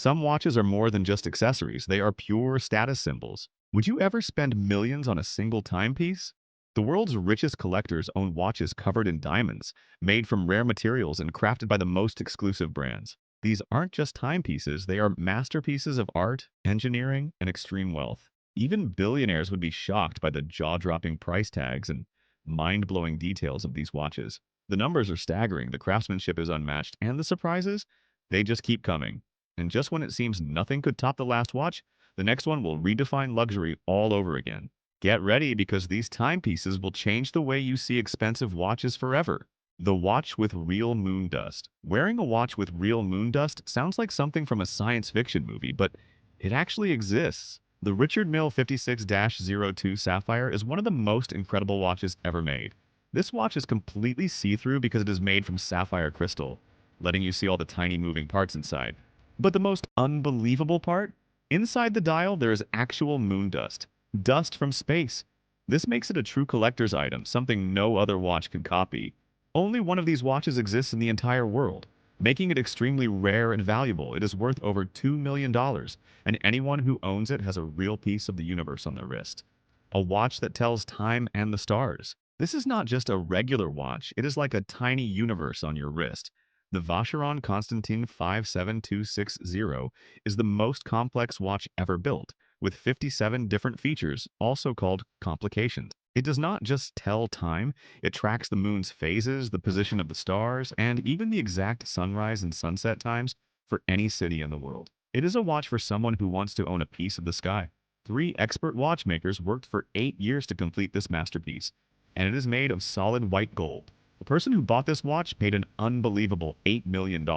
Some watches are more than just accessories, they are pure status symbols. Would you ever spend millions on a single timepiece? The world's richest collectors own watches covered in diamonds, made from rare materials and crafted by the most exclusive brands. These aren't just timepieces, they are masterpieces of art, engineering, and extreme wealth. Even billionaires would be shocked by the jaw-dropping price tags and mind-blowing details of these watches. The numbers are staggering, the craftsmanship is unmatched, and the surprises, they just keep coming. And just when it seems nothing could top the last watch, the next one will redefine luxury all over again. Get ready because these timepieces will change the way you see expensive watches forever. The watch with real moon dust. Wearing a watch with real moon dust sounds like something from a science fiction movie, but it actually exists. The Richard Mille 56-02 Sapphire is one of the most incredible watches ever made. This watch is completely see-through because it is made from sapphire crystal, letting you see all the tiny moving parts inside. But the most unbelievable part? Inside the dial, there is actual moon dust. Dust from space. This makes it a true collector's item, something no other watch can copy. Only one of these watches exists in the entire world, making it extremely rare and valuable. It is worth over $2 million, and anyone who owns it has a real piece of the universe on their wrist. A watch that tells time and the stars. This is not just a regular watch, it is like a tiny universe on your wrist. The Vacheron Constantin 57260 is the most complex watch ever built, with 57 different features, also called complications. It does not just tell time, it tracks the moon's phases, the position of the stars, and even the exact sunrise and sunset times for any city in the world. It is a watch for someone who wants to own a piece of the sky. Three expert watchmakers worked for 8 years to complete this masterpiece, and it is made of solid white gold. The person who bought this watch paid an unbelievable $8 million.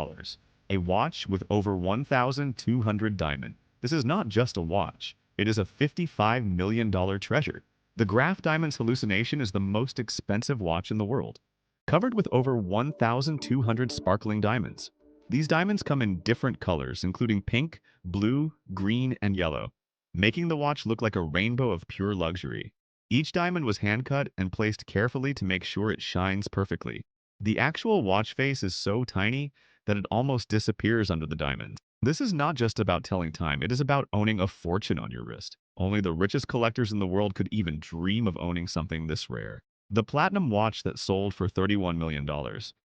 A watch with over 1,200 diamonds. This is not just a watch. It is a $55 million treasure. The Graph Diamond's hallucination is the most expensive watch in the world, covered with over 1,200 sparkling diamonds. These diamonds come in different colors, including pink, blue, green, and yellow, making the watch look like a rainbow of pure luxury. Each diamond was hand-cut and placed carefully to make sure it shines perfectly. The actual watch face is so tiny that it almost disappears under the diamond. This is not just about telling time, it is about owning a fortune on your wrist. Only the richest collectors in the world could even dream of owning something this rare. The platinum watch that sold for $31 million.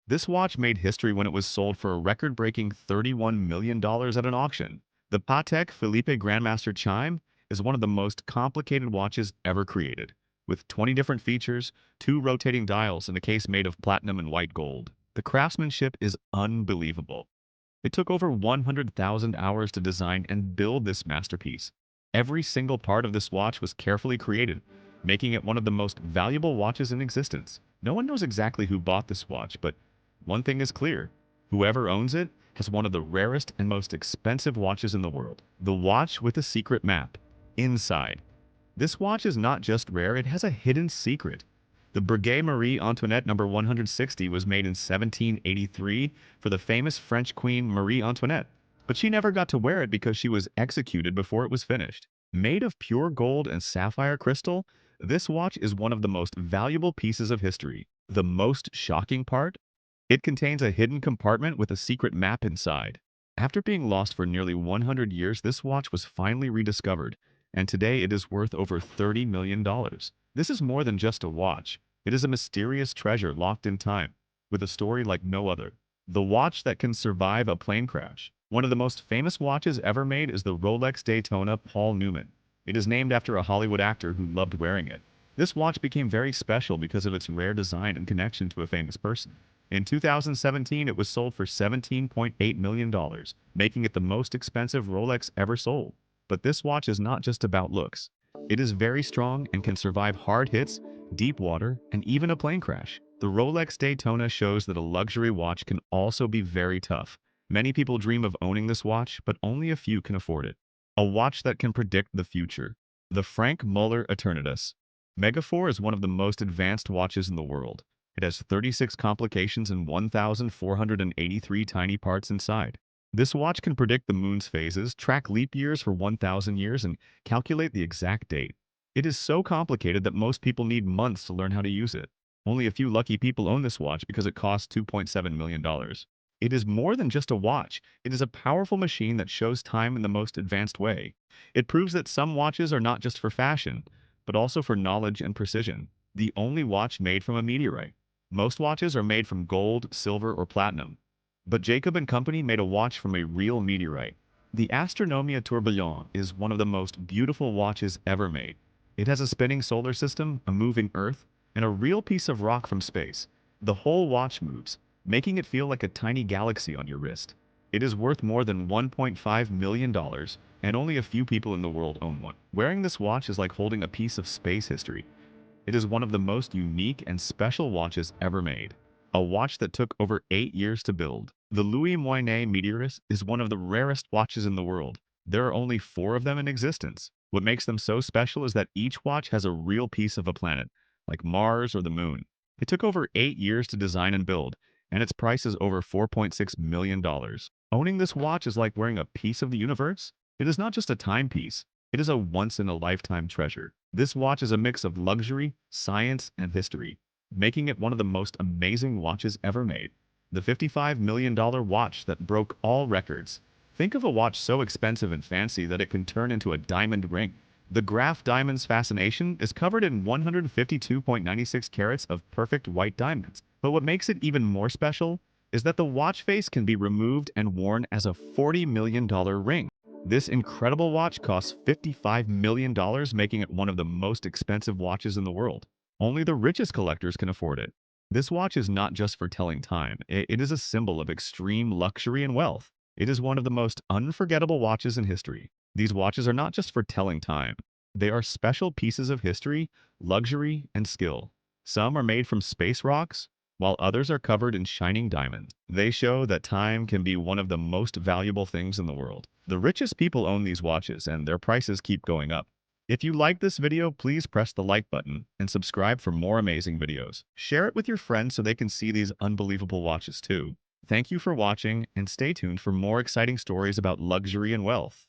This watch made history when it was sold for a record-breaking $31 million at an auction. The Patek Philippe Grandmaster Chime is one of the most complicated watches ever created, with 20 different features, 2 rotating dials, and a case made of platinum and white gold. The craftsmanship is unbelievable. It took over 100,000 hours to design and build this masterpiece. Every single part of this watch was carefully created, making it one of the most valuable watches in existence. No one knows exactly who bought this watch, but one thing is clear. Whoever owns it has one of the rarest and most expensive watches in the world. The watch with a secret map. Inside. This watch is not just rare, it has a hidden secret. The Breguet Marie Antoinette No. 160 was made in 1783 for the famous French Queen Marie Antoinette, but she never got to wear it because she was executed before it was finished. Made of pure gold and sapphire crystal, this watch is one of the most valuable pieces of history. The most shocking part? It contains a hidden compartment with a secret map inside. After being lost for nearly 100 years, this watch was finally rediscovered, and today it is worth over $30 million. This is more than just a watch. It is a mysterious treasure locked in time, with a story like no other. The watch that can survive a plane crash. One of the most famous watches ever made is the Rolex Daytona Paul Newman. It is named after a Hollywood actor who loved wearing it. This watch became very special because of its rare design and connection to a famous person. In 2017, it was sold for $17.8 million, making it the most expensive Rolex ever sold. But this watch is not just about looks. It is very strong and can survive hard hits, deep water, and even a plane crash. The Rolex Daytona shows that a luxury watch can also be very tough. Many people dream of owning this watch, but only a few can afford it. A watch that can predict the future. The Frank Muller Eternatus Megaphore is one of the most advanced watches in the world. It has 36 complications and 1,483 tiny parts inside. This watch can predict the moon's phases, track leap years for 1,000 years, and calculate the exact date. It is so complicated that most people need months to learn how to use it. Only a few lucky people own this watch because it costs $2.7 million. It is more than just a watch. It is a powerful machine that shows time in the most advanced way. It proves that some watches are not just for fashion, but also for knowledge and precision. The only watch made from a meteorite. Most watches are made from gold, silver, or platinum. But Jacob and Company made a watch from a real meteorite. The Astronomia Tourbillon is one of the most beautiful watches ever made. It has a spinning solar system, a moving Earth, and a real piece of rock from space. The whole watch moves, making it feel like a tiny galaxy on your wrist. It is worth more than $1.5 million, and only a few people in the world own one. Wearing this watch is like holding a piece of space history. It is one of the most unique and special watches ever made. A watch that took over 8 years to build. The Louis Moinet Meteorist is one of the rarest watches in the world. There are only 4 of them in existence. What makes them so special is that each watch has a real piece of a planet, like Mars or the Moon. It took over 8 years to design and build, and its price is over $4.6 million. Owning this watch is like wearing a piece of the universe. It is not just a timepiece. It is a once-in-a-lifetime treasure. This watch is a mix of luxury, science, and history, making it one of the most amazing watches ever made. The $55 million watch that broke all records. Think of a watch so expensive and fancy that it can turn into a diamond ring. The Graf diamond's fascination is covered in 152.96 carats of perfect white diamonds. But what makes it even more special is that the watch face can be removed and worn as a $40 million ring. This incredible watch costs $55 million, making it one of the most expensive watches in the world. Only the richest collectors can afford it. This watch is not just for telling time, it is a symbol of extreme luxury and wealth. It is one of the most unforgettable watches in history. These watches are not just for telling time. They are special pieces of history, luxury, and skill. Some are made from space rocks, while others are covered in shining diamonds. They show that time can be one of the most valuable things in the world. The richest people own these watches, and their prices keep going up. If you like this video, please press the like button and subscribe for more amazing videos. Share it with your friends so they can see these unbelievable watches too. Thank you for watching, and stay tuned for more exciting stories about luxury and wealth.